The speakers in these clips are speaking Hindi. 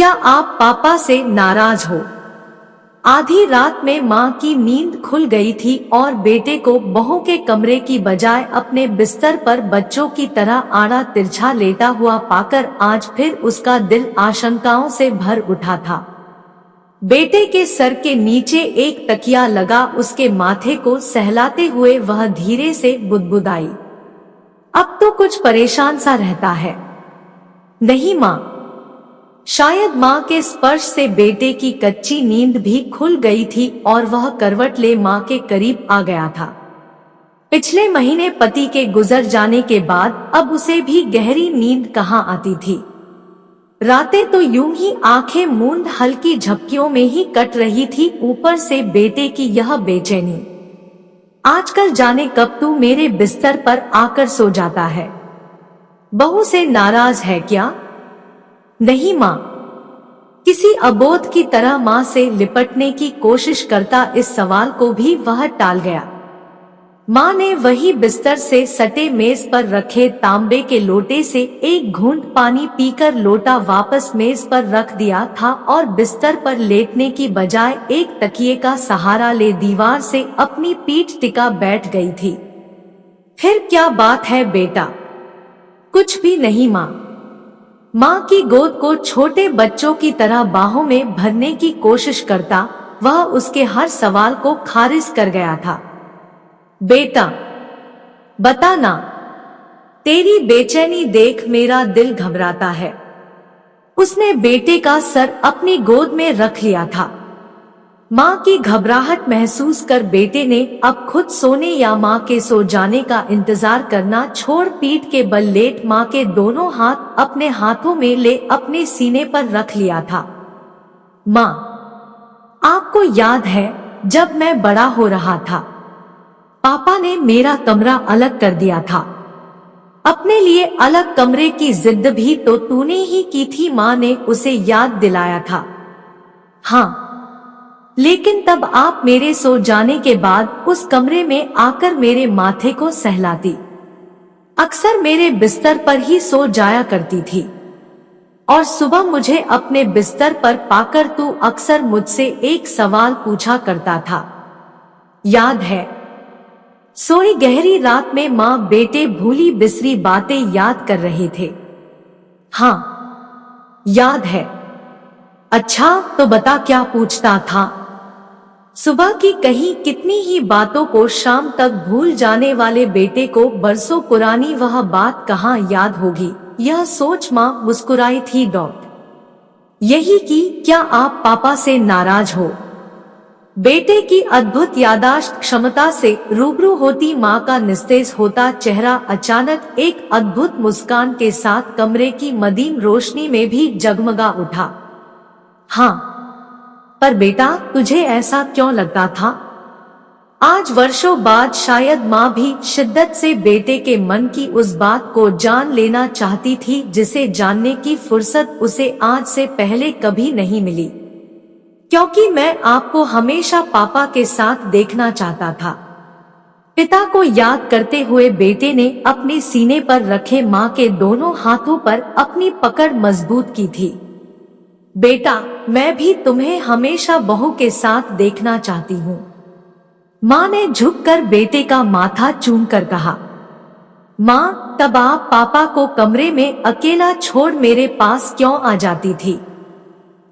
क्या आप पापा से नाराज हो? आधी रात में माँ की नींद खुल गई थी और बेटे को बहू के कमरे की बजाय अपने बिस्तर पर बच्चों की तरह आड़ा तिरछा लेटा हुआ पाकर आज फिर उसका दिल आशंकाओं से भर उठा था। बेटे के सर के नीचे एक तकिया लगा उसके माथे को सहलाते हुए वह धीरे से बुदबुदाई, अब तो कुछ परेशान सा रहता है। नहीं माँ। शायद माँ के स्पर्श से बेटे की कच्ची नींद भी खुल गई थी और वह करवट ले माँ के करीब आ गया था। पिछले महीने पति के गुजर जाने के बाद अब उसे भी गहरी नींद कहाँ आती थी। रातें तो यूं ही आंखें मूंद हल्की झपकियों में ही कट रही थी, ऊपर से बेटे की यह बेचैनी। आजकल जाने कब तू मेरे बिस्तर पर आकर सो जाता है। बहू से नाराज है क्या? नहीं माँ। किसी अबोध की तरह माँ से लिपटने की कोशिश करता इस सवाल को भी वह टाल गया। माँ ने वही बिस्तर से सटे मेज पर रखे तांबे के लोटे से एक घूंट पानी पीकर लोटा वापस मेज पर रख दिया था और बिस्तर पर लेटने की बजाय एक तकिए का सहारा ले दीवार से अपनी पीठ टिका बैठ गई थी। फिर क्या बात है बेटा? कुछ भी नहीं माँ। माँ की गोद को छोटे बच्चों की तरह बाहों में भरने की कोशिश करता वह उसके हर सवाल को खारिज कर गया था। बेटा बता ना, तेरी बेचैनी देख मेरा दिल घबराता है। उसने बेटे का सर अपनी गोद में रख लिया था। माँ की घबराहट महसूस कर बेटे ने अब खुद सोने या माँ के सो जाने का इंतजार करना छोड़ पीठ के बल लेट माँ के दोनों हाथ अपने हाथों में ले अपने सीने पर रख लिया था। माँ, आपको याद है जब मैं बड़ा हो रहा था, पापा ने मेरा कमरा अलग कर दिया था। अपने लिए अलग कमरे की जिद भी तो तूने ही की थी, माँ ने उसे याद दिलाया था। हाँ, लेकिन तब आप मेरे सो जाने के बाद उस कमरे में आकर मेरे माथे को सहलाती। अक्सर मेरे बिस्तर पर ही सो जाया करती थी और सुबह मुझे अपने बिस्तर पर पाकर तू अक्सर मुझसे एक सवाल पूछा करता था, याद है? सोई गहरी रात में माँ बेटे भूली बिसरी बातें याद कर रहे थे। हाँ याद है। अच्छा तो बता क्या पूछता था? सुबह की कहीं कितनी ही बातों को शाम तक भूल जाने वाले बेटे को बरसों पुरानी वह बात कहाँ याद होगी, यह सोच माँ मुस्कुराई थी। यही कि क्या आप पापा से नाराज हो? बेटे की अद्भुत यादाश्त क्षमता से रूबरू होती माँ का निस्तेज होता चेहरा अचानक एक अद्भुत मुस्कान के साथ कमरे की मदीन रोशनी में भी जगमगा उठा। हाँ, पर बेटा तुझे ऐसा क्यों लगता था? आज वर्षों बाद शायद माँ भी शिद्दत से बेटे के मन की उस बात को जान लेना चाहती थी जिसे जानने की फुर्सत उसे आज से पहले कभी नहीं मिली, क्योंकि मैं आपको हमेशा पापा के साथ देखना चाहता था। पिता को याद करते हुए बेटे ने अपने सीने पर रखे माँ के दोनों हाथों पर अपनी पकड़ मजबूत की थी। बेटा मैं भी तुम्हें हमेशा बहू के साथ देखना चाहती हूँ, माँ ने झुककर बेटे का माथा चूमकर कहा। माँ, तब आप पापा को कमरे में अकेला छोड़ मेरे पास क्यों आ जाती थी?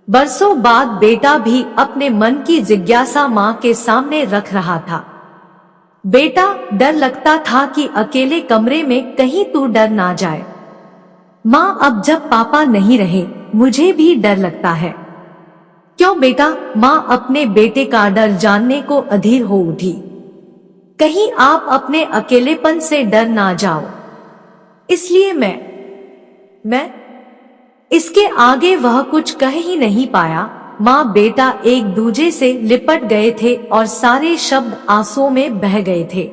बरसों बाद बेटा भी अपने मन की जिज्ञासा माँ के सामने रख रहा था। बेटा डर लगता था कि अकेले कमरे में कहीं तू डर ना जाए। माँ, अब जब पापा नहीं रहे मुझे भी डर लगता है। क्यों बेटा? माँ अपने बेटे का डर जानने को अधीर हो उठी। कहीं आप अपने अकेलेपन से डर ना जाओ, इसलिए मैं इसके आगे वह कुछ कह ही नहीं पाया। माँ बेटा एक दूजे से लिपट गए थे और सारे शब्द आंसुओं में बह गए थे।